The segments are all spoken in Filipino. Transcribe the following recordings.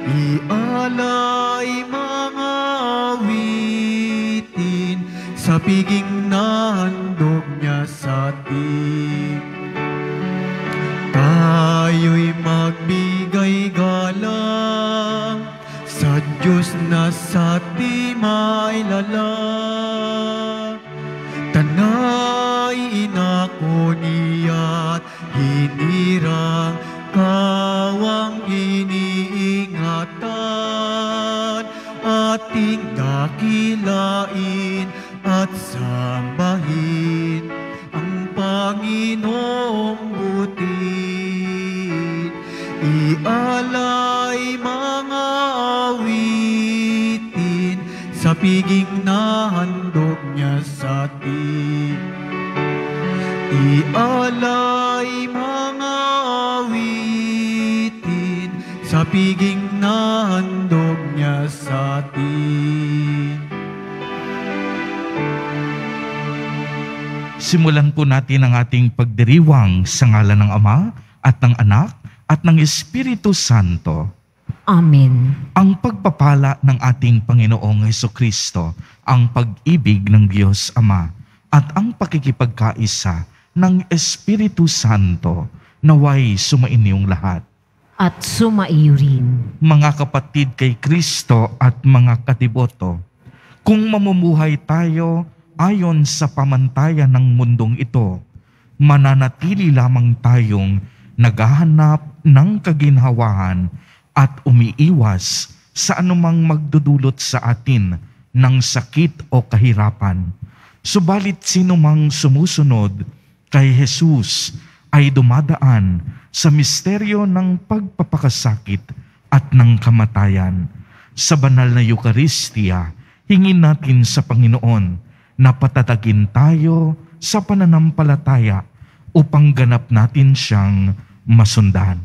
Ialay mga awitin sa piging na handog niya sa atin. Tayo'y magbigay galang sa Diyos na sa atin mailala. Tanay inako niya't hinirang kawang iniingatan, ating dakilain at sambahin ang Panginoong buti. Ialay mga awitin sa piging na handog niya sa atin. Ialay mga awitin sa piging na handog niya sa atin. Simulan po natin ang ating pagdiriwang sa ngalan ng Ama at ng Anak at ng Espiritu Santo. Amen. Ang pagpapala ng ating Panginoong Hesukristo, ang pag-ibig ng Diyos Ama, at ang pakikipagkaisa ng Espiritu Santo, naway sumainyong lahat. At sumaiyo rin. Mga kapatid kay Kristo at mga katiboto, kung mamumuhay tayo ayon sa pamantayan ng mundong ito, mananatili lamang tayong naghahanap ng kaginhawahan at umiiwas sa anumang magdudulot sa atin ng sakit o kahirapan. Subalit sinumang sumusunod kay Jesus ay dumadaan sa misteryo ng pagpapakasakit at ng kamatayan. Sa banal na Eucharistia, hingin natin sa Panginoon na patatagin tayo sa pananampalataya upang ganap natin siyang masundan.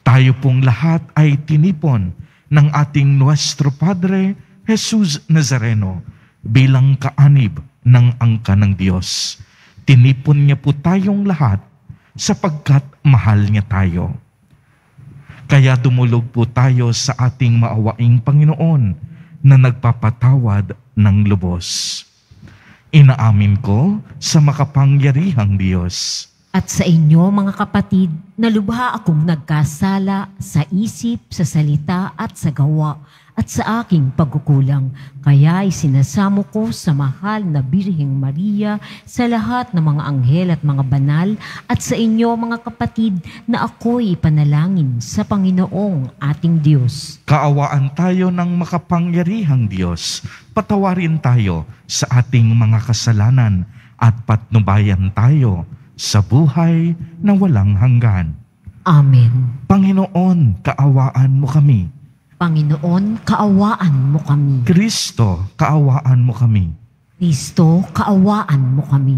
Tayo pong lahat ay tinipon ng ating Nuestro Padre Jesus Nazareno bilang kaanib ng angka ng Diyos. Tinipon niya po tayong lahat sapagkat mahal niya tayo. Kaya dumulog po tayo sa ating maawaing Panginoon na nagpapatawad ng lubos. Inaamin ko sa makapangyarihang Diyos At sa inyo, mga kapatid, na lubha akong nagkasala sa isip, sa salita at sa gawa at sa aking pagkukulang. Kaya isinasamo ko sa mahal na Birheng Maria, sa lahat ng mga anghel at mga banal, at sa inyo, mga kapatid, na ako'y ipanalangin sa Panginoong ating Diyos. Kaawaan tayo ng makapangyarihang Diyos. Patawarin tayo sa ating mga kasalanan at patnubayan tayo sa buhay na walang hanggan. Amen. Panginoon, kaawaan mo kami. Panginoon, kaawaan mo kami. Kristo, kaawaan mo kami. Kristo, kaawaan mo kami.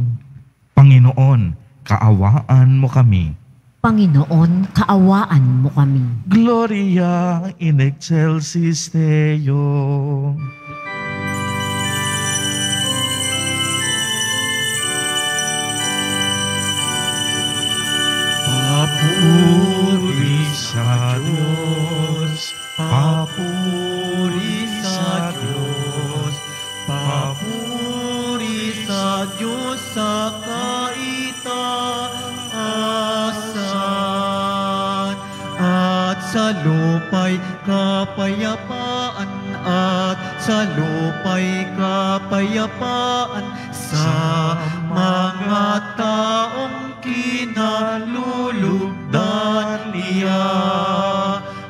Panginoon, kaawaan mo kami. Panginoon, kaawaan mo kami. Gloria in excelsis Deo. Papuri sa Diyos, papuri sa Diyos, papuri sa Diyos sa kaitaasan, at sa lupa'y kapayapaan, at sa lupa'y kapayapaan sa mga taong kinalulugdan niya.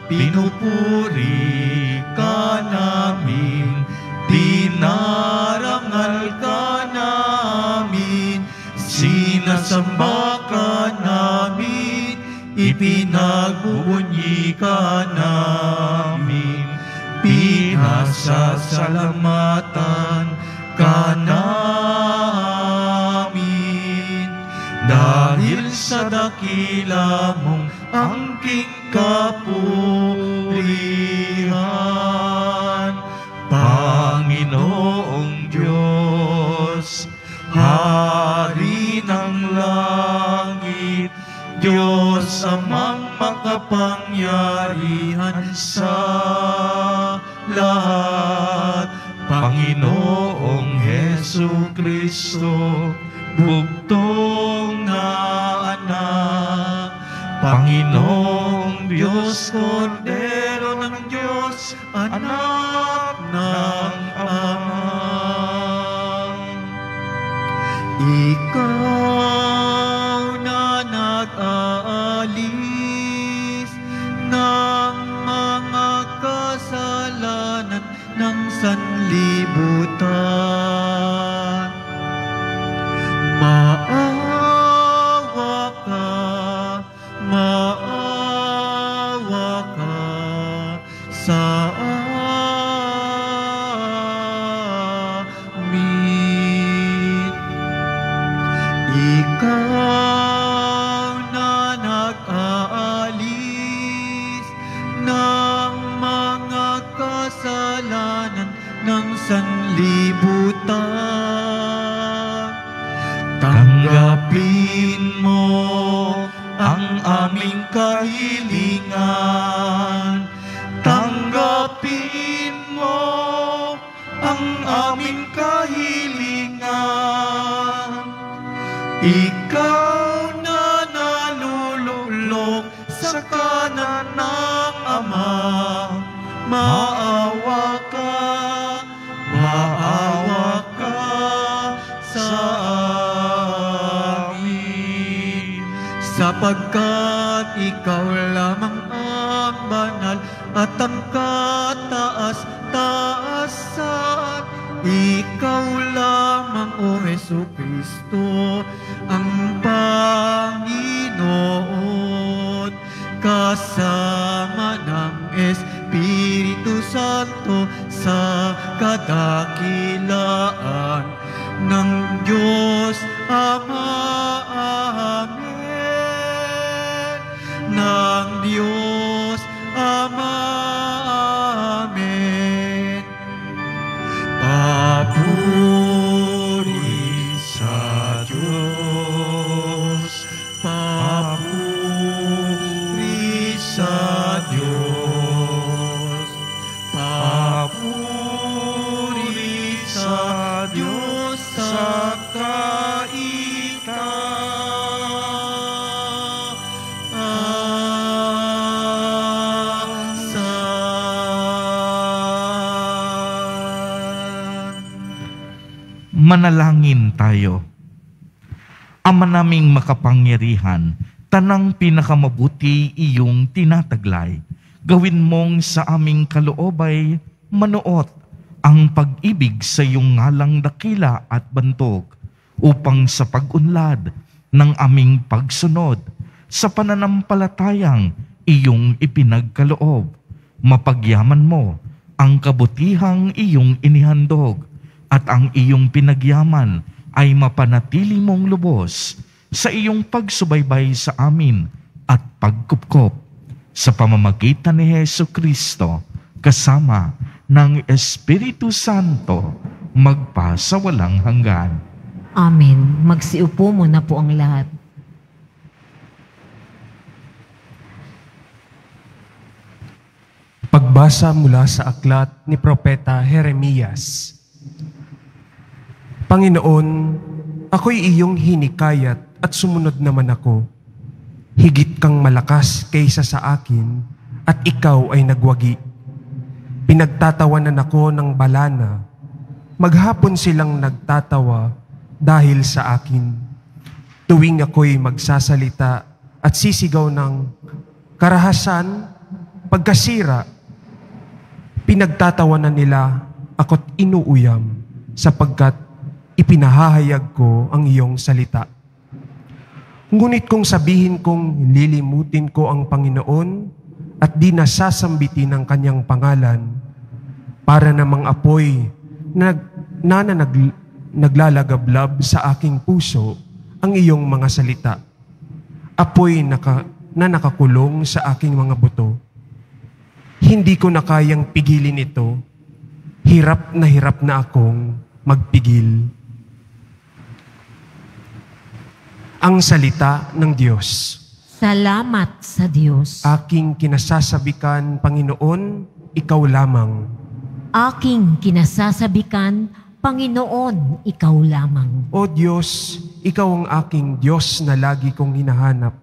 Pinupuri ka namin, dinarangal ka namin, sinasamba ka namin, ipinagbubunyi ka namin, pinasasalamatan ka namin. Dahil sa dakila mong angking kapurihan, Panginoong Diyos, Hari ng langit, Diyos amang maka makapangyarihan sa lahat, Panginoong Hesu Kristo, bugtong na anak, Panginoong Diyos, Kordero ng Diyos, anak ng Ama. Ikaw na nag-aalis ng mga kasalanan ng sanlibutan, maawa ka sa amin. Ikaw na nag-aalis ng mga kasalanan ng sanlibutan, tanggapin mo ang aming kahilingan, tanggapin mo ang aming kahilingan. Ikaw na nalululok sa kanan ng Ama, maawa ka sa amin, sapagkat ikaw lamang ang banal at ang kataas-taasan. Ikaw lamang, O Hesu Kristo, ang Panginoon, kasama ng Espiritu Santo sa kadakilaan ng Diyos Ama. Amen. Ng Diyos Ama. Amen. Papuri sa Diyos, papuri sa Diyos, papuri sa Diyos sa Manalangin tayo. Ama naming makapangyarihan, tanang pinakamabuti iyong tinataglay. Gawin mong sa aming kaloobay manuot ang pag-ibig sa iyong ngalang dakila at bantog, upang sa pag-unlad ng aming pagsunod sa pananampalatayang iyong ipinagkaloob, mapagyaman mo ang kabutihang iyong inihandog, at ang iyong pinagyaman ay mapanatili mong lubos sa iyong pagsubaybay sa amin at pagkupkop sa pamamagitan ni Hesu Kristo kasama ng Espiritu Santo magpasawalang hanggan. Amen. Magsiupo muna po ang lahat. Pagbasa mula sa aklat ni Propeta Jeremias. Panginoon, ako'y iyong hinikayat at sumunod naman ako. Higit kang malakas kaysa sa akin at ikaw ay nagwagi. Pinagtatawanan ako ng balana. Maghapon silang nagtatawa dahil sa akin. Tuwing ako'y magsasalita at sisigaw ng karahasan, pagkasira, pinagtatawanan nila ako't inuuyam sapagkat ipinahahayag ko ang iyong salita. Ngunit kung sabihin kong lilimutin ko ang Panginoon at di nasasambitin ang kanyang pangalan, para namang apoy na naglalagablab sa aking puso ang iyong mga salita. Apoy na nakakulong sa aking mga buto. Hindi ko na kayang pigilin ito. Hirap na akong magpigil. Ang salita ng Diyos. Salamat sa Diyos. Aking kinasasabikan, Panginoon, ikaw lamang. Aking kinasasabikan, Panginoon, ikaw lamang. O Diyos, ikaw ang aking Diyos na lagi kong hinahanap.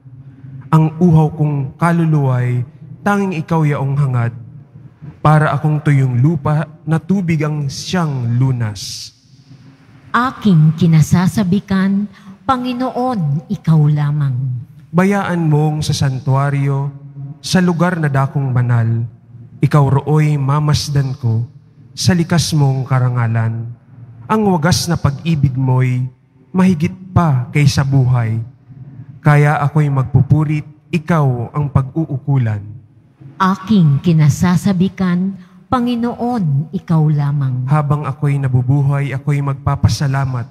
Ang uhaw kong kaluluway, tanging ikaw yaong hangad. Para akong tuyong lupa na tubig ang siyang lunas. Aking kinasasabikan, Panginoon, ikaw lamang. Bayaan mong sa santuaryo, sa lugar na dakong banal, ikaw rooy mamasdan ko sa likas mong karangalan. Ang wagas na pag-ibig mo'y mahigit pa kaysa buhay. Kaya ako'y magpupurit, ikaw ang pag-uukulan. Aking kinasasabikan, Panginoon, ikaw lamang. Habang ako'y nabubuhay, ako'y magpapasalamat.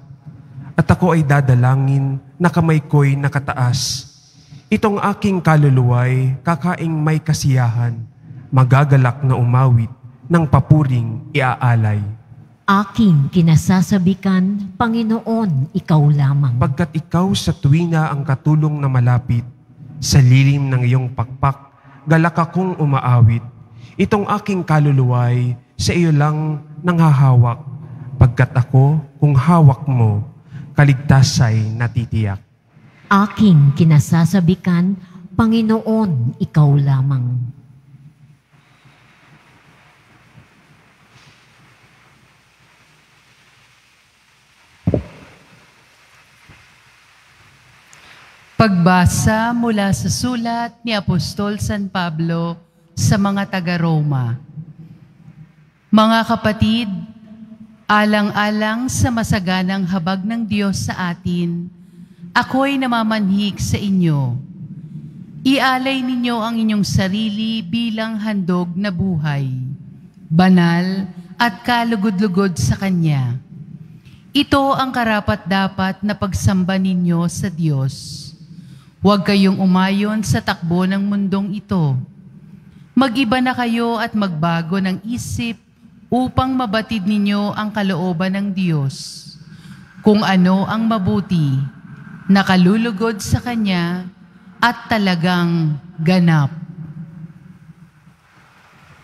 At ako ay dadalangin na kamay ko'y nakataas. Itong aking kaluluway, kakaing may kasiyahan, magagalak na umawit, ng papuring iaalay. Aking kinasasabikan, Panginoon, ikaw lamang. Pagkat ikaw sa tuwina ang katulong na malapit, sa lilim ng iyong pakpak, galak akong umaawit. Itong aking kaluluway, sa iyo lang nanghahawak. Pagkat ako, kung hawak mo, kaligtasay natitiyak. Aking kinasasabikan, Panginoon, ikaw lamang. Pagbasa mula sa sulat ni Apostol San Pablo sa mga taga-Roma. Mga kapatid, alang-alang sa masaganang habag ng Diyos sa atin, ako'y namamanhik sa inyo. Ialay ninyo ang inyong sarili bilang handog na buhay, banal at kalugod-lugod sa Kanya. Ito ang karapat-dapat na pagsamba ninyo sa Diyos. Huwag kayong umayon sa takbo ng mundong ito. Mag-iba na kayo at magbago ng isip upang mabatid ninyo ang kalooban ng Diyos. Kung ano ang mabuti, nakalulugod sa Kanya at talagang ganap.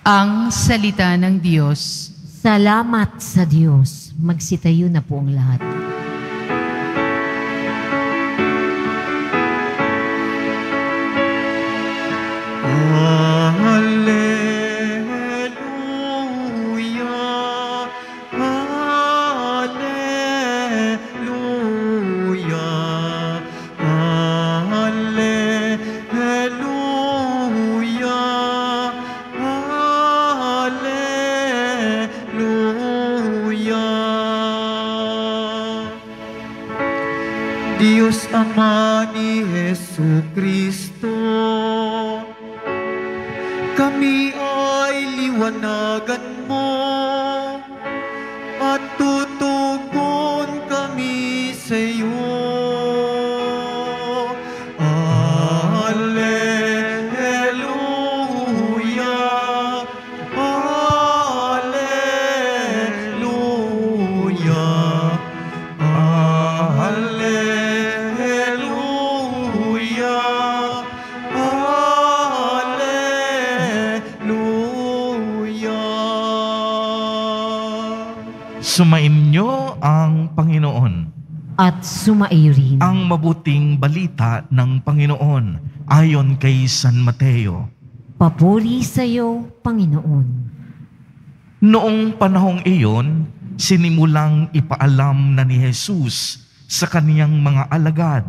Ang salita ng Diyos. Salamat sa Diyos. Magsitayo na po ang lahat. Hallelujah, hallelujah, hallelujah, hallelujah. Diyos Ama ni Jesucristo, kami ay liwanagan mo at tutugon kami sa iyo. Hallelujah, hallelujah, hallelujah, Sumainyo ang Panginoon. At sumaiyo rin. Ang mabuting balita ng Panginoon ayon kay San Mateo. Papuri sa iyo, Panginoon. Noong panahong iyon, sinimulang ipaalam na ni Jesus sa kaniyang mga alagad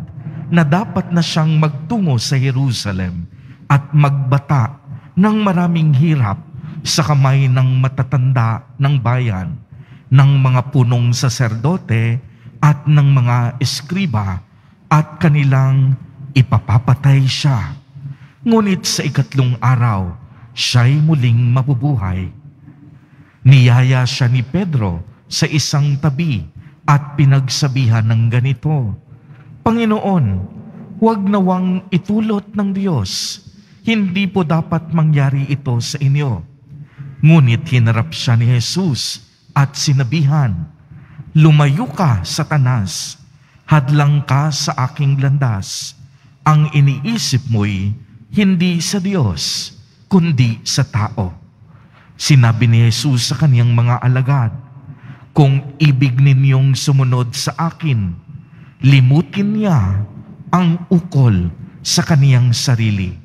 na dapat na siyang magtungo sa Jerusalem at magbata ng maraming hirap sa kamay ng matatanda ng bayan, ng mga punong saserdote at ng mga eskriba, at kanilang ipapapatay siya. Ngunit sa ikatlong araw, siya'y muling mabubuhay. Niyaya siya ni Pedro sa isang tabi at pinagsabihan ng ganito, Panginoon, huwag nawang itulot ng Diyos. Hindi po dapat mangyari ito sa inyo. Ngunit hinarap siya ni Jesus at sinabihan, Lumayo ka, Satanas, hadlang ka sa aking landas. ang iniisip mo'y hindi sa Diyos, kundi sa tao. Sinabi ni Jesus sa kaniyang mga alagad, kung ibig ninyong sumunod sa akin, limutin niya ang ukol sa kaniyang sarili.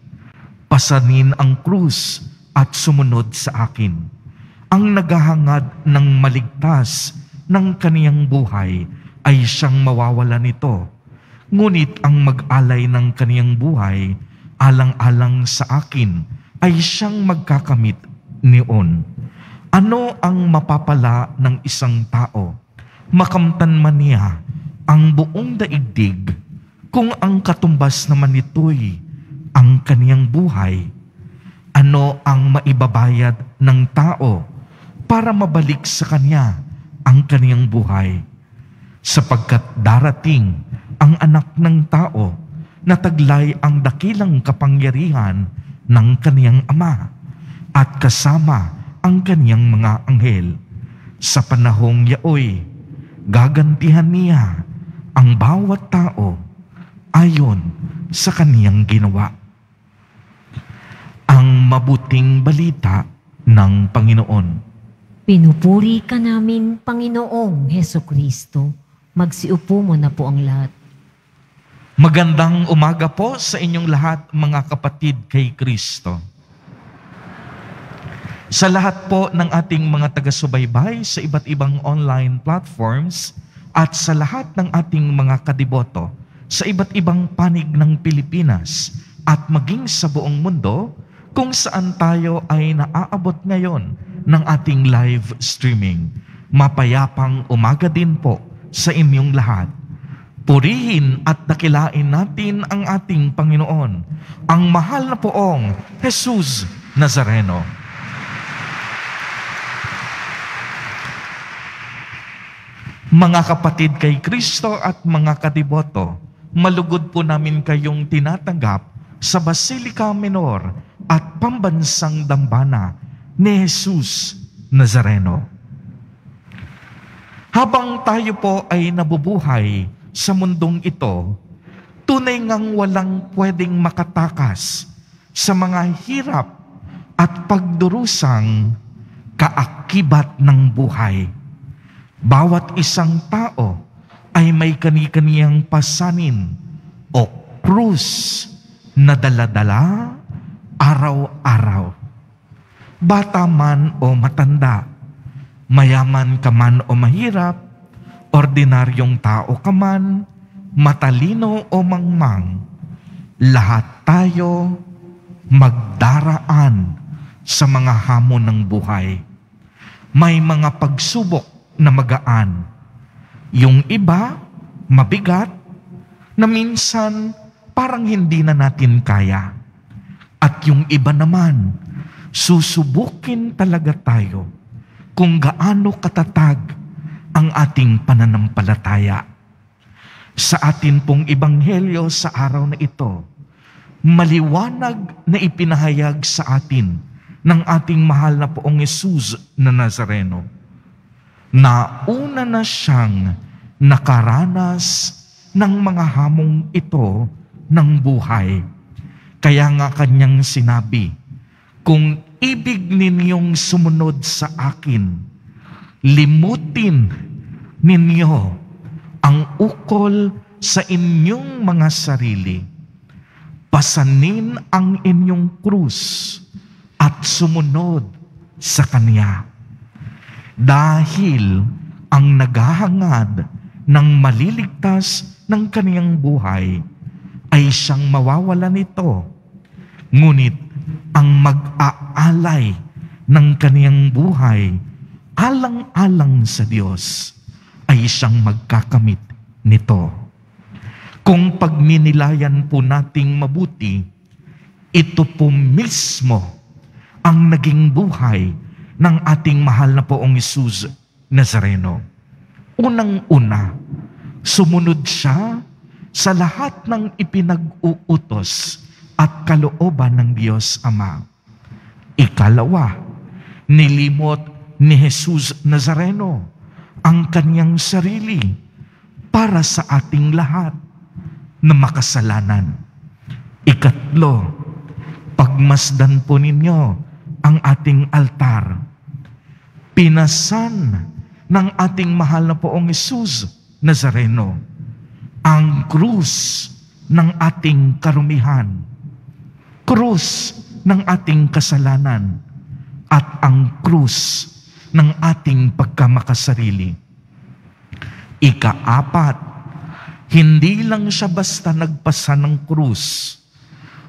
Pasanin ang krus at sumunod sa akin. Ang naghahangad ng maligtas ng kaniyang buhay ay siyang mawawala nito. Ngunit ang mag-alay ng kaniyang buhay, alang-alang sa akin, ay siyang magkakamit niyon. Ano ang mapapala ng isang tao? Makamtan man niya ang buong daigdig kung ang katumbas naman nito'y ang kaniyang buhay. Ano ang maibabayad ng tao para mabalik sa kanya ang kaniyang buhay? Sapagkat darating ang anak ng tao na taglay ang dakilang kapangyarihan ng kaniyang ama at kasama ang kaniyang mga anghel. Sa panahong yaoy, gagantihan niya ang bawat tao ayon sa kaniyang ginawa. Ang mabuting balita ng Panginoon. Pinupuri ka namin, Panginoong Hesukristo. Magsiupo mo na po ang lahat. Magandang umaga po sa inyong lahat, mga kapatid kay Kristo. Sa lahat po ng ating mga taga-subaybay sa iba't ibang online platforms at sa lahat ng ating mga kadiboto sa iba't ibang panig ng Pilipinas at maging sa buong mundo kung saan tayo ay naaabot ngayon ng ating live streaming. Mapayapang umaga din po sa inyong lahat. Purihin at dakilain natin ang ating Panginoon, ang mahal na poong Jesus Nazareno. Mga kapatid kay Kristo at mga kadiboto, malugod po namin kayong tinatanggap sa Basilica Minor at Pambansang Dambana ni Jesus Nazareno. Habang tayo po ay nabubuhay sa mundong ito, tunay ngang walang pwedeng makatakas sa mga hirap at pagdurusang kaakibat ng buhay. Bawat isang tao ay may kani-kaniyang pasanin o krus na dala-dala araw-araw. Bata man o matanda, mayaman ka man o mahirap, ordinaryong tao ka man, matalino o mangmang, lahat tayo magdaraan sa mga hamon ng buhay. May mga pagsubok na magaan. Yung iba, mabigat, na minsan parang hindi na natin kaya. At yung iba naman, susubukin talaga tayo kung gaano katatag ang ating pananampalataya. Sa atin pong ebanghelyo sa araw na ito, maliwanag na ipinahayag sa atin ng ating mahal na poong Jesus na Nazareno, na una na siyang nakaranas ng mga hamong ito ng buhay. Kaya nga kanyang sinabi, kung ibig ninyong sumunod sa akin, limutin ninyo ang ukol sa inyong mga sarili. Pasanin ang inyong krus at sumunod sa Kanya. Dahil ang naghahangad ng maliligtas ng kaniyang buhay ay siyang mawawala nito. Ngunit ang mag-aalay ng kaniyang buhay alang-alang sa Diyos ay siyang magkakamit nito. Kung pagninilayan po nating mabuti, ito po mismo ang naging buhay ng ating mahal na poong Jesus Nazareno. Unang-una, sumunod siya sa lahat ng ipinag-uutos at kalooban ng Diyos Ama. Ikalawa, nilimot ni Jesus Nazareno ang kanyang sarili para sa ating lahat na makasalanan. Ikatlo, pagmasdan po ninyo ang ating altar. Pinasan ng ating mahal na poong Jesus Nazareno ang krus ng ating karumihan, krus ng ating kasalanan, at ang krus ng ating pagkamakasarili. Ikaapat, hindi lang siya basta nagpasa ng krus.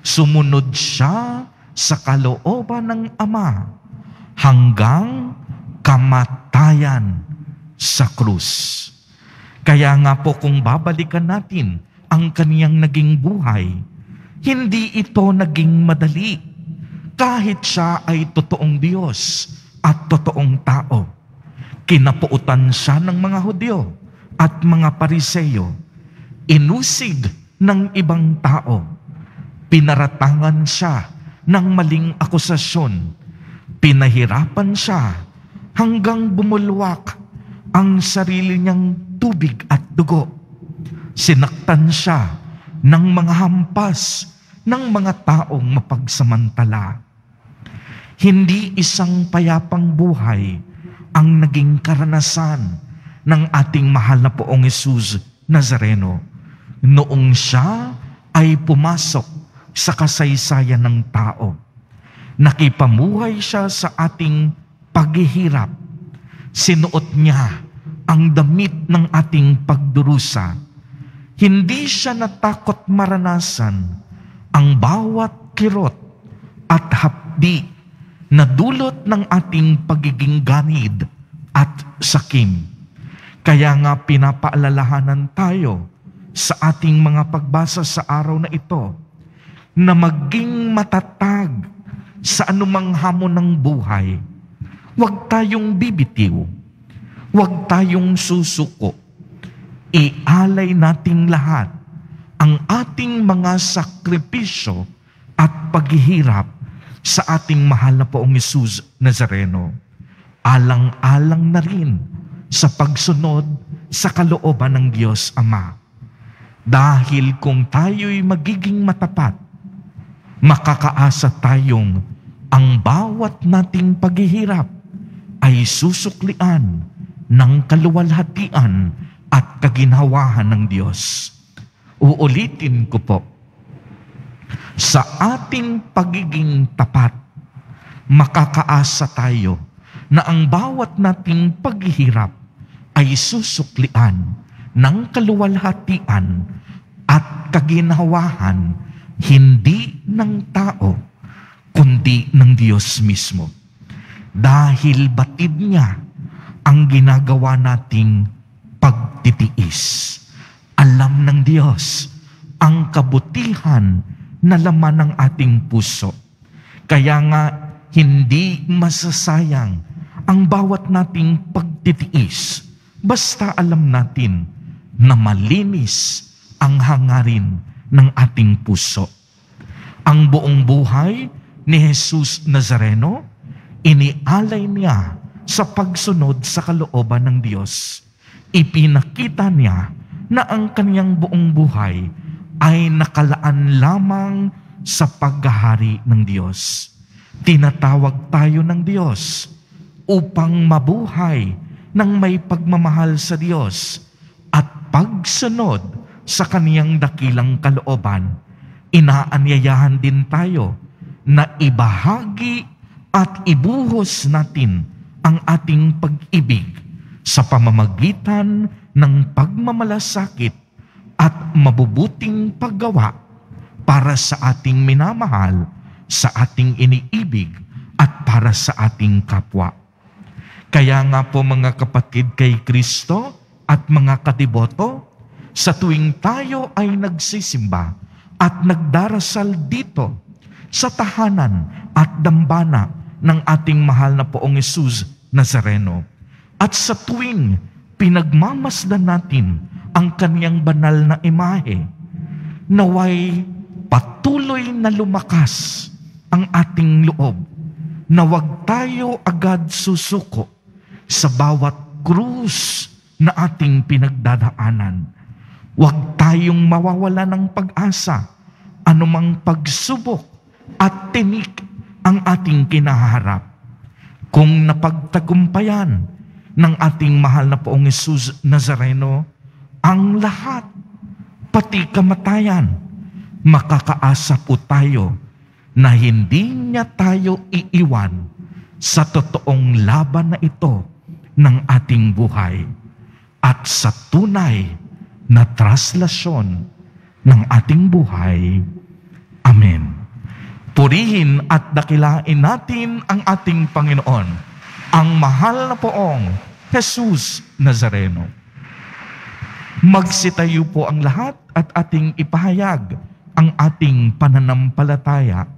Sumunod siya sa kalooban ng Ama hanggang kamatayan sa krus. Kaya nga po kung babalikan natin ang kaniyang naging buhay, hindi ito naging madali. Kahit siya ay totoong Diyos at totoong tao. Kinapuutan siya ng mga Hudyo at mga Pariseyo. Inusig ng ibang tao. Pinaratangan siya ng maling akusasyon. Pinahirapan siya hanggang bumulwak ang sarili niyang tubig at dugo. Sinaktan siya ng mga hampas ng mga taong mapagsamantala. Hindi isang payapang buhay ang naging karanasan ng ating mahal na poong Jesus Nazareno noong siya ay pumasok sa kasaysayan ng tao. Nakipamuhay siya sa ating paghihirap. Sinuot niya ang damit ng ating pagdurusa. Hindi siya natakot maranasan ang bawat kirot at hapdi na dulot ng ating pagiging ganid at sakim. Kaya nga pinapaalalahanan tayo sa ating mga pagbasa sa araw na ito na maging matatag sa anumang hamon ng buhay. Huwag tayong bibitiw. Huwag tayong susuko. Ialay nating lahat ang ating mga sakripisyo at paghihirap sa ating mahal na poong Jesus Nazareno. Alang-alang na rin sa pagsunod sa kalooban ng Diyos Ama. Dahil kung tayo'y magiging matapat, makakaasa tayong ang bawat nating paghihirap ay susuklian ng kaluwalhatian at kaginhawahan ng Diyos. Uulitin ko po, sa ating pagiging tapat, makakaasa tayo na ang bawat nating paghihirap ay susuklian ng kaluwalhatian at kaginhawahan hindi ng tao, kundi ng Diyos mismo. Dahil batid niya ang ginagawa nating pagtitiis. Alam ng Diyos ang kabutihan na laman ng ating puso. Kaya nga, hindi masasayang ang bawat nating pagtitiis. Basta alam natin na malinis ang hangarin ng ating puso. Ang buong buhay ni Jesus Nazareno, inialay niya sa pagsunod sa kalooban ng Diyos. Ipinakita niya na ang kaniyang buong buhay ay nakalaan lamang sa paghahari ng Diyos. Tinatawag tayo ng Diyos upang mabuhay ng may pagmamahal sa Diyos at pagsunod sa kaniyang dakilang kalooban. Inaanyayahan din tayo na ibahagi at ibuhos natin ang ating pag-ibig sa pamamagitan ng pagmamalasakit at mabubuting paggawa para sa ating minamahal, sa ating iniibig, at para sa ating kapwa. Kaya nga po mga kapatid kay Kristo at mga kadiboto, sa tuwing tayo ay nagsisimba at nagdarasal dito sa tahanan at dambana ng ating mahal na poong Jesus Nazareno, at sa tuwing pinagmamasdan natin ang kaniyang banal na imahe, naway patuloy na lumakas ang ating loob, na wag tayo agad susuko sa bawat krus na ating pinagdadaanan. Wag tayong mawawala ng pag-asa anumang pagsubok at tinik ang ating kinaharap. Kung napagtagumpayan ng ating mahal na Poong Jesus Nazareno ang lahat, pati kamatayan, makakaasa po tayo na hindi niya tayo iiwan sa totoong laban na ito ng ating buhay at sa tunay na traslasyon ng ating buhay. Amen. Purihin at dakilain natin ang ating Panginoon, ang mahal na Poong Jesus Nazareno. Magsitayo po ang lahat at ating ipahayag ang ating pananampalataya.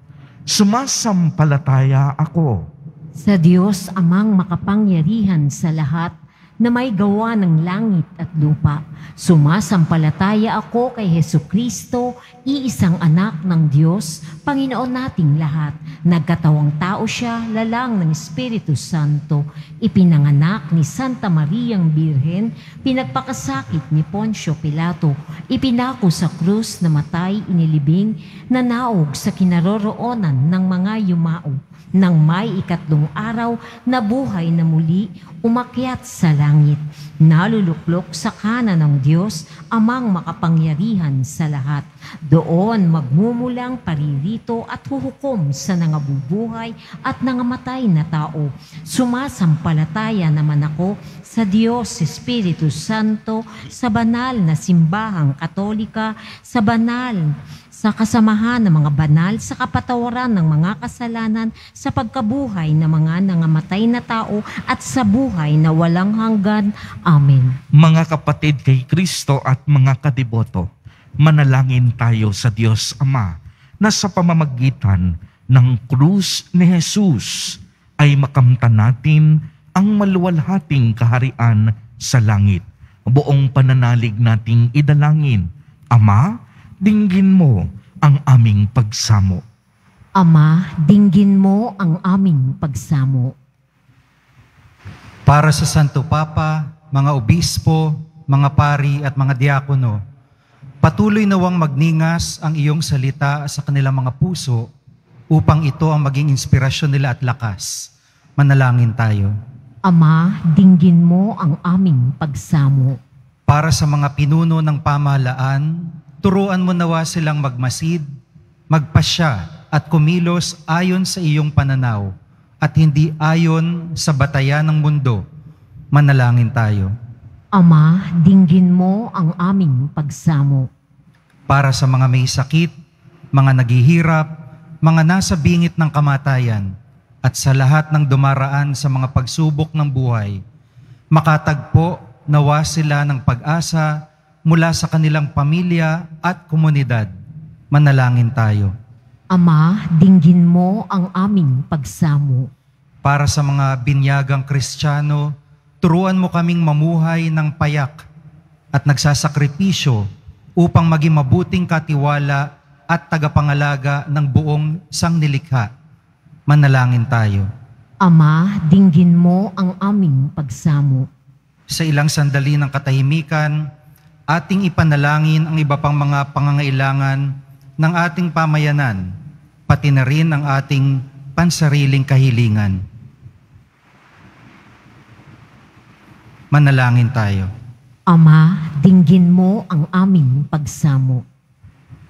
Sumasampalataya ako Sa Diyos amang makapangyarihan sa lahat na may gawa ng langit at lupa. Sumasampalataya ako kay Hesukristo, iisang anak ng Diyos, Panginoon nating lahat. Nagkatawang tao siya, lalang ng Espiritu Santo, ipinanganak ni Santa Mariang Birhen, pinagpakasakit ni Poncio Pilato, ipinako sa krus, namatay, inilibing, nanaog sa kinaroroonan ng mga yumao. Nang may ikatlong araw, nabuhay na muli, umakyat sa langit. Naluluklok sa kanan ng Diyos, amang makapangyarihan sa lahat. Doon magmumulang paririto at huhukom sa nangabubuhay at nangamatay na tao. Sumasampalataya naman ako sa Diyos Espiritu Santo, sa banal na simbahang Katolika, sa kasamahan ng mga banal, sa kapatawaran ng mga kasalanan, sa pagkabuhay ng mga nangamatay na tao, at sa buhay na walang hanggan. Amen. Mga kapatid kay Kristo at mga kadiboto, manalangin tayo sa Diyos Ama na sa pamamagitan ng krus ni Jesus ay makamtan natin ang maluwalhating kaharian sa langit. Buong pananalig nating idalangin, Ama, dinggin mo ang aming pagsamo. Ama, dinggin mo ang aming pagsamo. Para sa Santo Papa, mga obispo, mga pari at mga diakono, patuloy nawang magningas ang iyong salita sa kanilang mga puso upang ito ang maging inspirasyon nila at lakas. Manalangin tayo. Ama, dinggin mo ang aming pagsamo. Para sa mga pinuno ng pamahalaan, turuan mo nawa silang magmasid, magpasya at kumilos ayon sa iyong pananaw at hindi ayon sa batayan ng mundo. Manalangin tayo. Ama, dinggin mo ang aming pagsamo. Para sa mga may sakit, mga naghihirap, mga nasa bingit ng kamatayan, at sa lahat ng dumaraan sa mga pagsubok ng buhay, makatagpo nawa sila ng pag-asa mula sa kanilang pamilya at komunidad. Manalangin tayo. Ama, dinggin mo ang aming pagsamo. Para sa mga binyagang Kristiyano, turuan mo kaming mamuhay ng payak at nagsasakripisyo upang maging mabuting katiwala at tagapangalaga ng buong sangnilikha. Manalangin tayo. Ama, dinggin mo ang aming pagsamo. Sa ilang sandali ng katahimikan, ating ipanalangin ang iba pang mga pangangailangan ng ating pamayanan, pati na rin ang ating pansariling kahilingan. Manalangin tayo. Ama, dinggin mo ang aming pagsamo.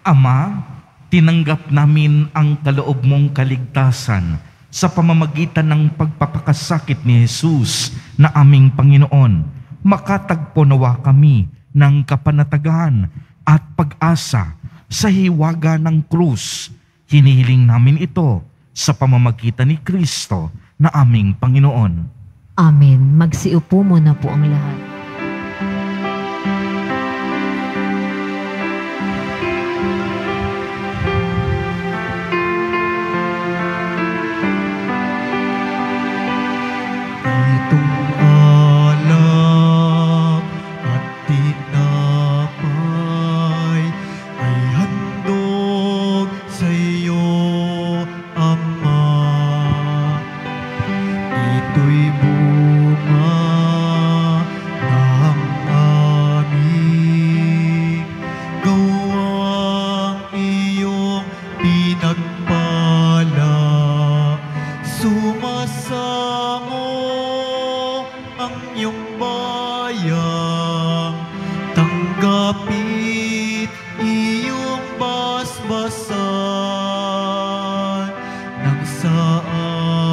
Ama, tinanggap namin ang kaloob mong kaligtasan sa pamamagitan ng pagpapakasakit ni Jesus na aming Panginoon. Makatagpo nawa kami ng kapanatagan at pag-asa sa hiwaga ng krus. Hinihiling namin ito sa pamamagitan ni Kristo na aming Panginoon. Amen. Magsiupo muna po ang lahat. Itong alak at tinapay ay handog sa iyo, Ama. Ito'y bunga hayang tanggapit iyong basbasan nang sa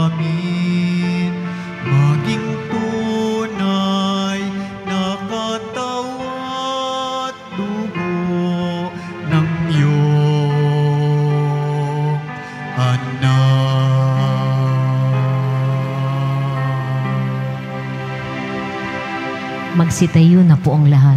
amin maging tunay na katawan at dugo ng iyong anak. Magsitayo na po ang lahat.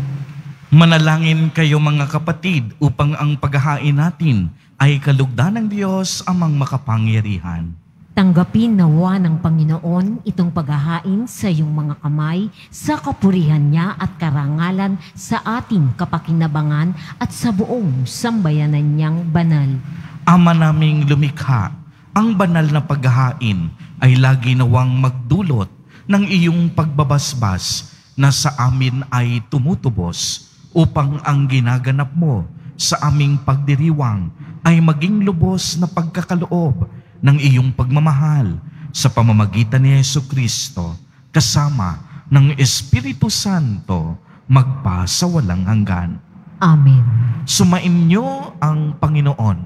Manalangin kayo mga kapatid upang ang paghahain natin ay kalugdan ng Diyos amang makapangyarihan. Tanggapin nawa ng Panginoon itong paghahain sa iyong mga kamay sa kapurihan niya at karangalan sa ating kapakinabangan at sa buong sambayanan niyang banal. Ama naming lumikha, ang banal na paghahain ay lagi nawang magdulot ng iyong pagbabasbas na sa amin ay tumutubos upang ang ginaganap mo sa aming pagdiriwang ay maging lubos na pagkakaloob ng iyong pagmamahal sa pamamagitan ni Jesucristo kasama ng Espiritu Santo magpa sa walang hanggan. Amen. Sumainyo ang Panginoon.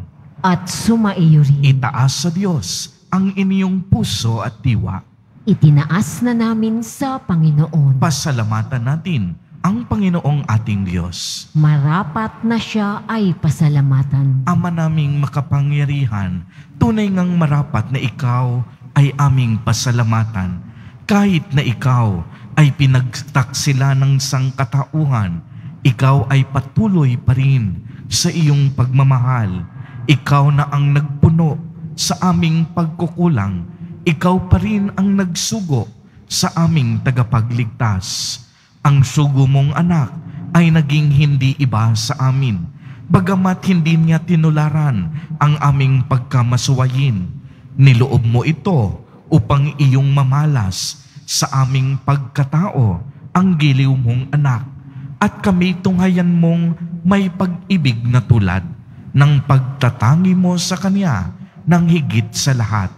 At sumaiyo rin. Itaas sa Diyos ang inyong puso at diwa. Itinaas na namin sa Panginoon. Pasalamatan natin ang Panginoong ating Diyos. Marapat na siya ay pasalamatan. Ama naming makapangyarihan, tunay ngang marapat na ikaw ay aming pasalamatan. Kahit na ikaw ay pinagtaksila ng sangkatauhan, ikaw ay patuloy pa rin sa iyong pagmamahal. Ikaw na ang nagpuno sa aming pagkukulang. Ikaw pa rin ang nagsugo sa aming tagapagligtas. Ang sugo mong anak ay naging hindi iba sa amin, bagamat hindi niya tinularan ang aming pagkamasuwayin. Niloob mo ito upang iyong mamalas sa aming pagkatao ang giliw mong anak, at kami tunghayan mong may pag-ibig na tulad ng pagtatangi mo sa Kanya ng higit sa lahat.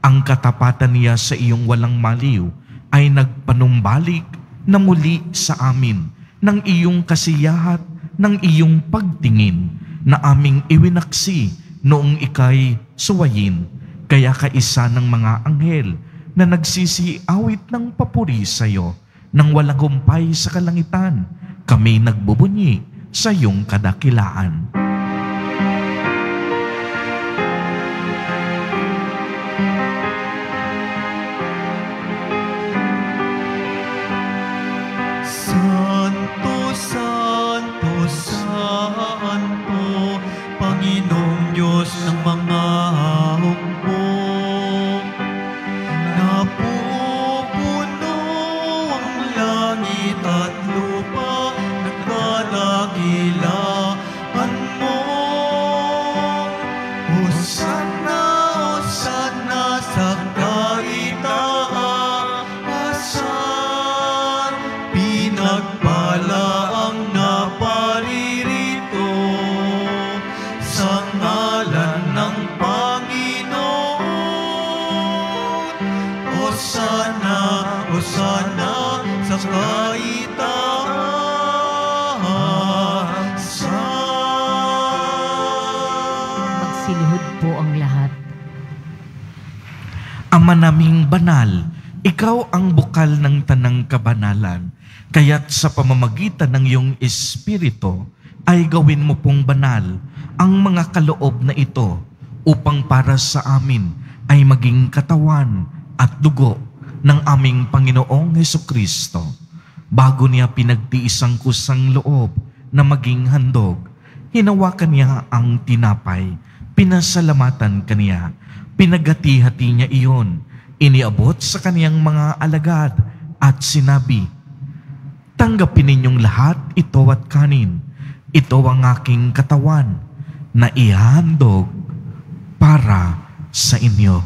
Ang katapatan niya sa iyong walang maliw ay nagpanumbalik na muli sa amin ng iyong kasiyahat, ng iyong pagtingin na aming iwinaksi noong ika'y suwayin. Kaya kaisa ng mga anghel na nagsisiawit ng papuri sa iyo, nang walang humpay sa kalangitan, kami nagbubunyi sa iyong kadakilaan. Santo, Santo, Santo, Panginoong Diyos ng mga hukbo, napupuno ang langit at lupa, nagkadakilaan mo. Hosanna, Hosanna sa kaitaasan, pinagpala ang naparirito sa ngalan ng Panginoon. Hosanna, Hosanna sa kaitaasan. Magsilihod po ang lahat. Ama naming banal, ikaw ang bukal ng tanang kabanalan, kaya't sa pamamagitan ng iyong Espiritu ay gawin mo pong banal ang mga kaloob na ito upang para sa amin ay maging katawan at dugo ng aming Panginoong Hesukristo. Bago niya pinagtiis ang kusang loob na maging handog, hinawakan niya ang tinapay, pinasalamatan kaniya, pinagati-hati niya iyon, iniabot sa kaniyang mga alagad at sinabi, "Tanggapin ninyong lahat ito at kanin. Ito ang aking katawan na ihahandog para sa inyo."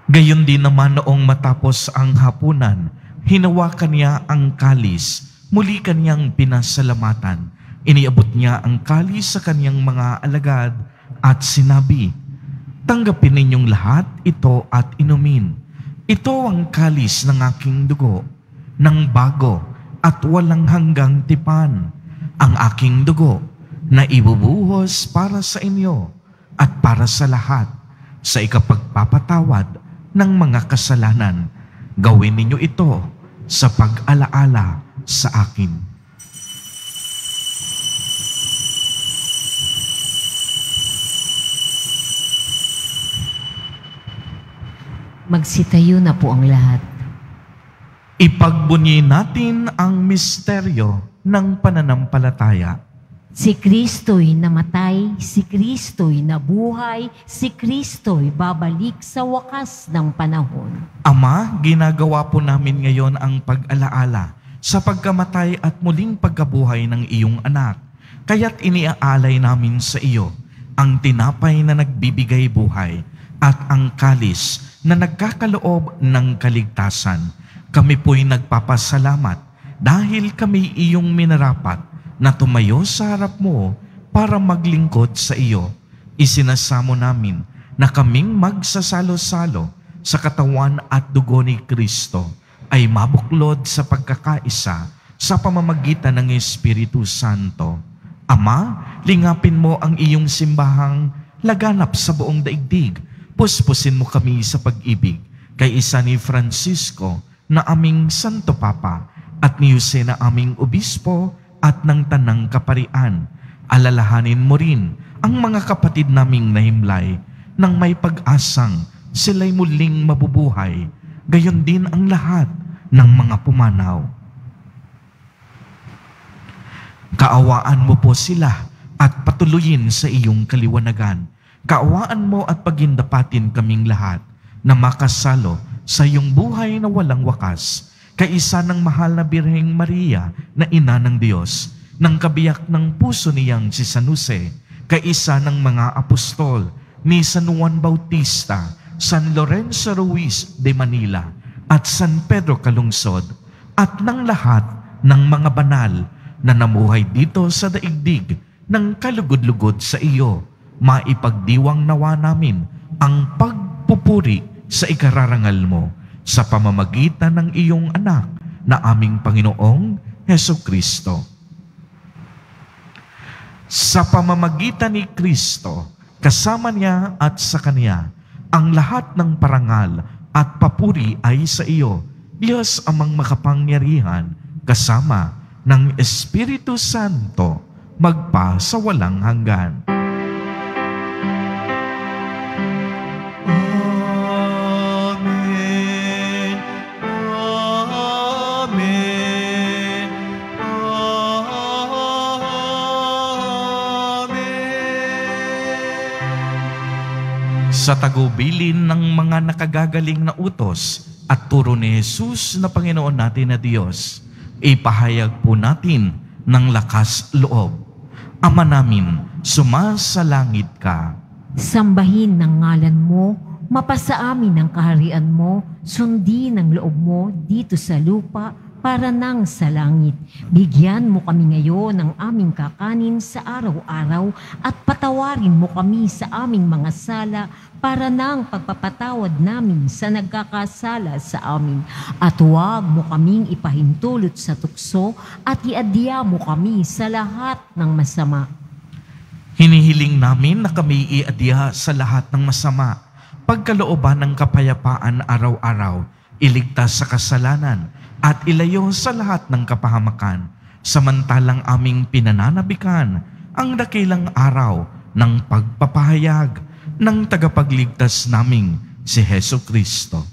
Gayon din naman noong matapos ang hapunan, hinawakan niya ang kalis, muli kaniyang pinasalamatan, iniabot niya ang kalis sa kanyang mga alagad at sinabi, "Tanggapin ninyong lahat ito at inumin. Ito ang kalis ng aking dugo, ng bago at walang hanggang tipan, ang aking dugo na ibubuhos para sa inyo at para sa lahat sa ikapagpapatawad ng mga kasalanan. Gawin ninyo ito sa pag-alaala sa akin." Magsitayo na po ang lahat. Ipagbunyi natin ang misteryo ng pananampalataya. Si Kristo'y namatay, si Kristo'y nabuhay, si Kristo'y babalik sa wakas ng panahon. Ama, ginagawa po namin ngayon ang pag-alaala sa pagkamatay at muling pagkabuhay ng iyong anak. Kaya't iniaalay namin sa iyo ang tinapay na nagbibigay buhay at ang kalis na nagkakaloob ng kaligtasan. Kami po'y nagpapasalamat dahil kami iyong minarapat na tumayo sa harap mo para maglingkod sa iyo. Isinasamo namin na kaming magsasalo-salo sa katawan at dugo ni Kristo ay mabuklod sa pagkakaisa sa pamamagitan ng Espiritu Santo. Ama, lingapin mo ang iyong simbahang laganap sa buong daigdig. Puspusin mo kami sa pag-ibig kay isa ni Francisco na aming Santo Papa at ni Jose na aming Obispo at ng Tanang Kaparian. Alalahanin mo rin ang mga kapatid naming nahimlay nang may pag-asang sila'y muling mabubuhay, gayon din ang lahat ng mga pumanaw. Kaawaan mo po sila at patuloyin sa iyong kaliwanagan. Kaawaan mo at pagindapatin kaming lahat na makasalo sa iyong buhay na walang wakas, kaisa ng mahal na Birheng Maria na Ina ng Diyos, ng kabiyak ng puso niyang si San Jose, kaisa ng mga apostol ni San Juan Bautista, San Lorenzo Ruiz de Manila, at San Pedro Calungsod, at ng lahat ng mga banal na namuhay dito sa daigdig ng kalugod-lugod sa iyo. Maipagdiwang nawa namin ang pagpupuri sa ikararangal mo sa pamamagitan ng iyong anak na aming Panginoong Hesukristo. Sa pamamagitan ni Kristo, kasama niya at sa Kanya, ang lahat ng parangal at papuri ay sa iyo, Diyos amang makapangyarihan, kasama ng Espiritu Santo, magpa sa walang hanggan. Amen. Amen. Amen. Sa tagubilin ng mga nakagagaling na utos at turo ni Jesus na Panginoon natin na Diyos, ipahayag po natin ng lakas loob. Ama namin, sumasalangit ka. Sambahin ng ngalan mo, mapasa amin ang kaharian mo, sundin ang loob mo dito sa lupa para nang sa langit. Bigyan mo kami ngayon ng aming kakanin sa araw-araw at patawarin mo kami sa aming mga sala para nang pagpapatawad namin sa nagkakasala sa amin. At huwag mo kaming ipahintulot sa tukso at iadya mo kami sa lahat ng masama. Hinihiling namin na kami iadya sa lahat ng masama, pagkalooban ng kapayapaan araw-araw, iligtas sa kasalanan, at ilayo sa lahat ng kapahamakan, samantalang aming pinananabikan ang dakilang araw ng pagpapahayag ng tagapagligtas naming si Hesukristo.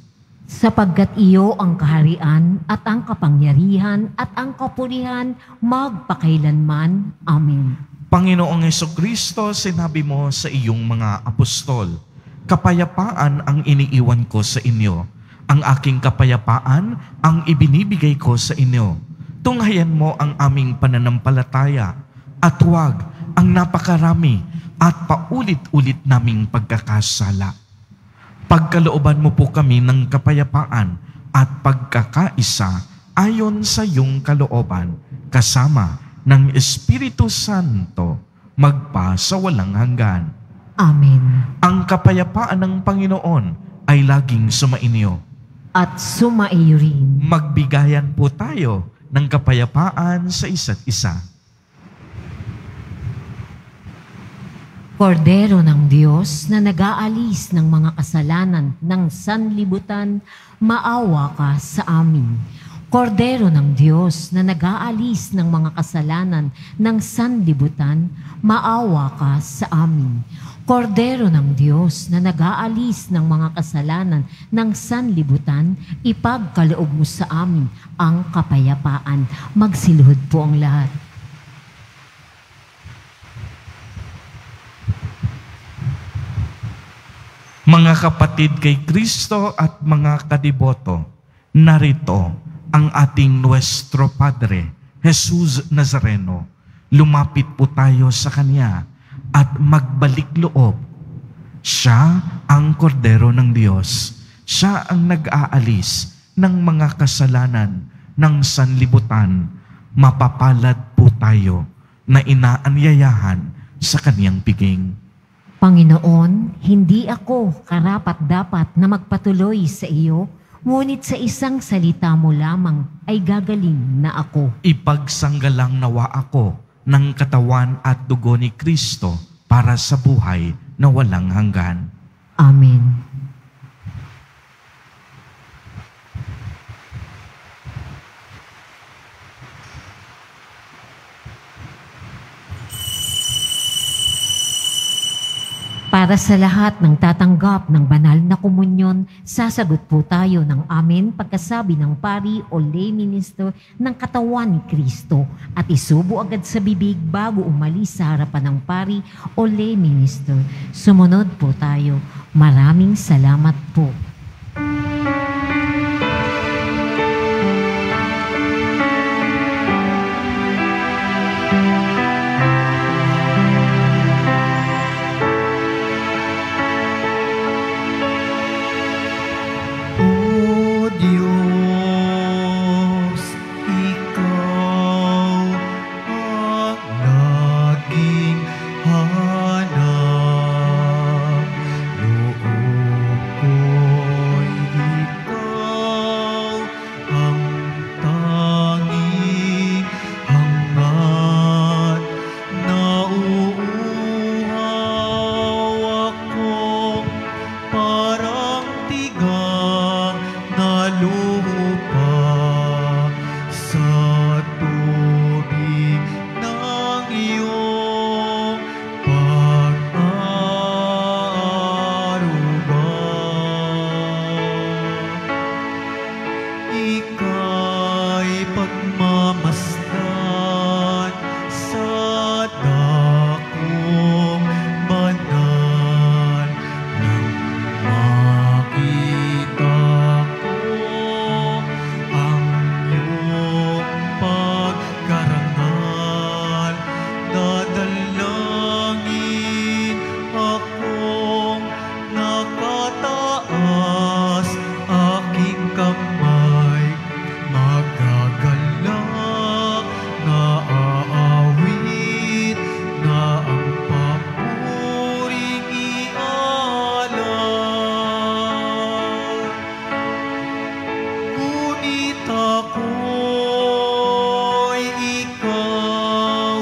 Sapagkat iyo ang kaharian at ang kapangyarihan at ang kapurihan magpakailanman. Amen. Panginoong Hesukristo, sinabi mo sa iyong mga apostol, kapayapaan ang iniiwan ko sa inyo. Ang aking kapayapaan ang ibinibigay ko sa inyo. Tunghayan mo ang aming pananampalataya at huwag ang napakarami at paulit-ulit naming pagkakasala. Pagkalooban mo po kami ng kapayapaan at pagkakaisa ayon sa iyong kalooban, kasama ng Espiritu Santo, magpa sa walang hanggan. Amen. Ang kapayapaan ng Panginoon ay laging sumainyo. At sumaiyo rin. Magbigayan po tayo ng kapayapaan sa isa't isa. Kordero ng Diyos na nag-aalis ng mga kasalanan ng sanlibutan, maawa ka sa amin. Kordero ng Diyos na nag-aalis ng mga kasalanan ng sanlibutan, maawa ka sa amin. Kordero ng Diyos na nag-aalis ng mga kasalanan ng sanlibutan, ipagkaloob mo sa amin ang kapayapaan. Magsiluhod po ang lahat. Mga kapatid kay Kristo at mga kadiboto, narito ang ating Nuestro Padre, Jesus Nazareno. Lumapit po tayo sa Kanya at magbalik loob. Siya ang kordero ng Diyos. Siya ang nag-aalis ng mga kasalanan ng sanlibutan. Mapapalad po tayo na inaanyayahan sa Kaniyang piging. Panginoon, hindi ako karapat-dapat na magpatuloy sa iyo, ngunit sa isang salita mo lamang ay gagaling na ako. Ipagsanggalang nawa ako ng katawan at dugo ni Kristo para sa buhay na walang hanggan. Amen. Para sa lahat ng tatanggap ng banal na komunyon, sasagot po tayo ng amen pagkasabi ng pari o lay minister ng katawan ni Kristo at isubo agad sa bibig bago umalis sa harapan ng pari o lay minister. Sumunod po tayo. Maraming salamat po. O Diyos, Ikaw ang laging hanap. Loob ko'y Ikaw ang tanging hangad. Nauuhaw akong parang tigang na lupa sa tubig ng iyong pag-aaruga. Ika'y pagmamasdan sa dakong banal nang makita ko ang iyong pagkarangal. Dadalangin akong nakataas, aking kamay magagalak, naaawit na ang papuring ialay. Ngunit ako'y ikaw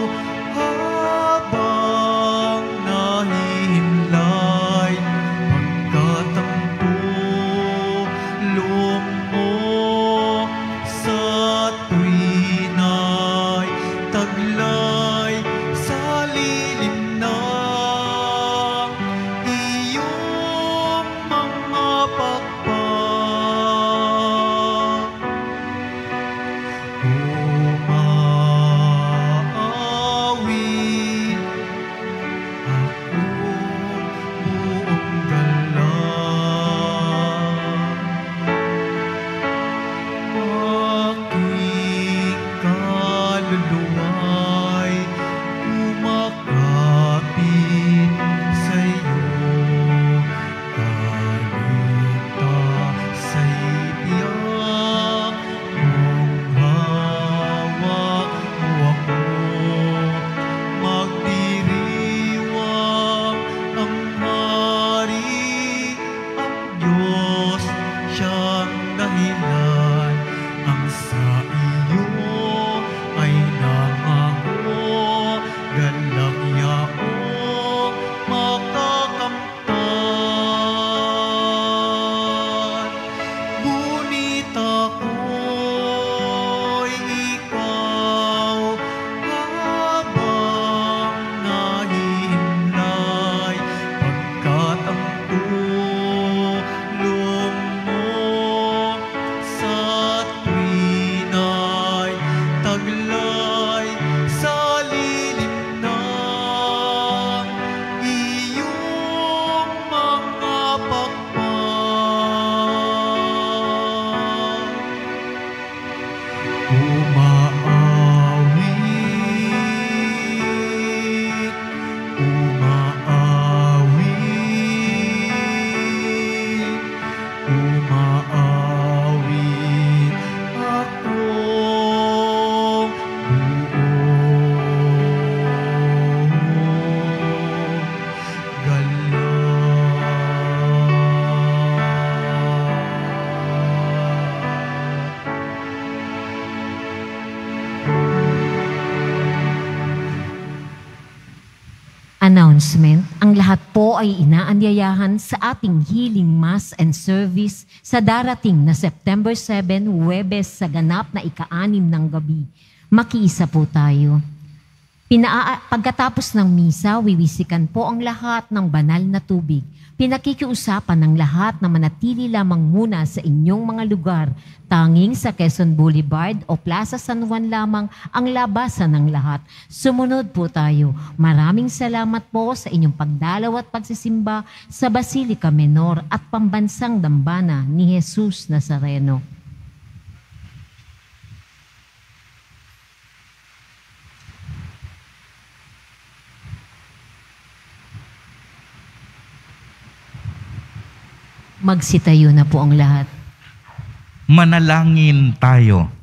habang Announcement, ang lahat po ay inaanyayahan sa ating healing mass and service sa darating na September 7, Huwebes sa ganap na ika-6 ng gabi. Makiisa po tayo. Pagkatapos ng misa, wiwisikan po ang lahat ng banal na tubig. Pinakikiusapan ng lahat na manatili lamang muna sa inyong mga lugar. Tanging sa Quezon Boulevard o Plaza San Juan lamang ang labasan ng lahat. Sumunod po tayo. Maraming salamat po sa inyong pagdalaw at pagsisimba sa Basilica Menor at Pambansang Dambana ni Jesus Nazareno. Magsitayo na po ang lahat. Manalangin tayo.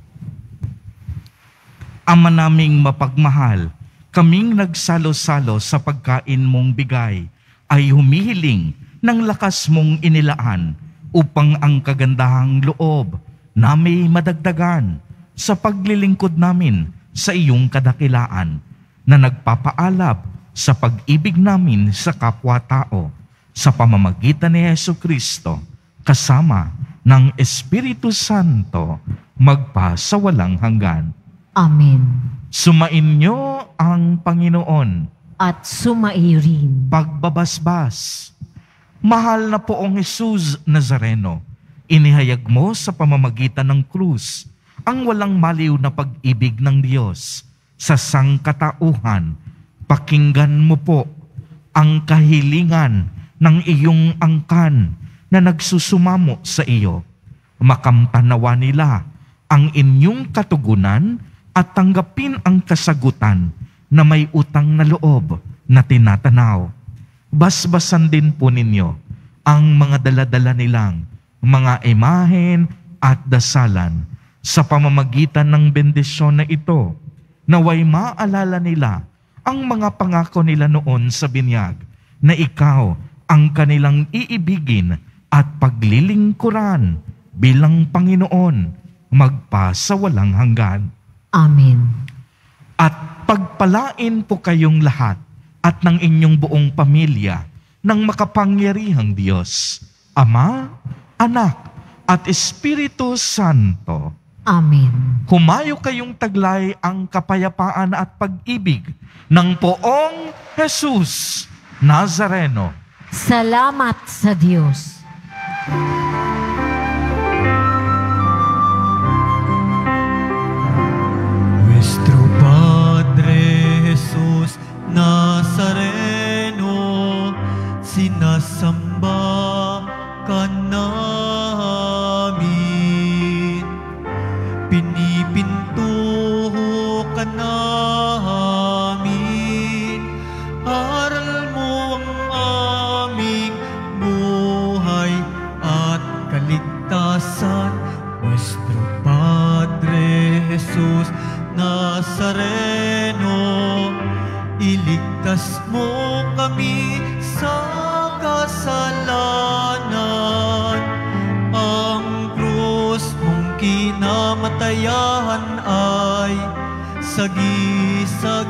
Ama naming mapagmahal, kaming nagsalo-salo sa pagkain mong bigay, ay humihiling ng lakas mong inilaan upang ang kagandahang loob namin madagdagan sa paglilingkod namin sa iyong kadakilaan na nagpapaalab sa pag-ibig namin sa kapwa-tao sa pamamagitan ni Jesucristo kasama ng Espiritu Santo magpasawalang hanggan. Amen. Sumainyo ang Panginoon. At sumairin. Pagbabasbas. Mahal na poong Jesus Nazareno, inihayag mo sa pamamagitan ng krus ang walang maliw na pag-ibig ng Diyos sa sangkatauhan. Pakinggan mo po ang kahilingan ng iyong angkan na nagsusumamo sa iyo. Makamtanawa nila ang inyong katugunan at tanggapin ang kasagutan na may utang na loob na tinatanaw. Basbasan din po ninyo ang mga daladala nilang mga imahen at dasalan sa pamamagitan ng bendisyon na ito. Naway maalala nila ang mga pangako nila noon sa binyag na ikaw ang kanilang iibigin at paglilingkuran bilang Panginoon magpasawalang hanggan. Amen. At pagpalain po kayong lahat at ng inyong buong pamilya ng makapangyarihang Diyos, Ama, Anak, at Espiritu Santo. Amen. Humayo kayong taglay ang kapayapaan at pag-ibig ng poong Jesus Nazareno. Salamat sa Diyos. Nuestro Padre Jesus Nazareno, sinasamba ka namin, pinipinto ka namin, aral mo ang aming buhay at kaligtasan. Nuestro Padre Jesus Nazareno, iligtas mo kami sa kasalanan. Ang krus mong kinamatayan ay sagisag